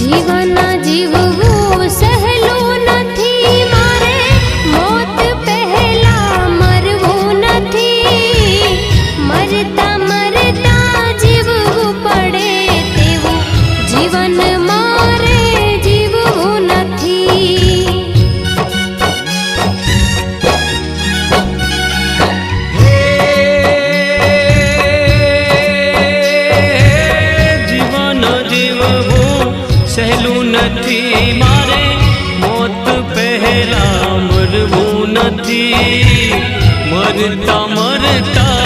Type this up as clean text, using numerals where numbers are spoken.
જીવન જીવવું સહેલું નથી, મારે મોત પહેલા મરવું નથી, મરતા મરતા જીવવું પડે તેવું જીવન મારે જીવવું નથી। સહેલું નથી, મારે મોત પહેલા મરવું નથી, મરતા મરતા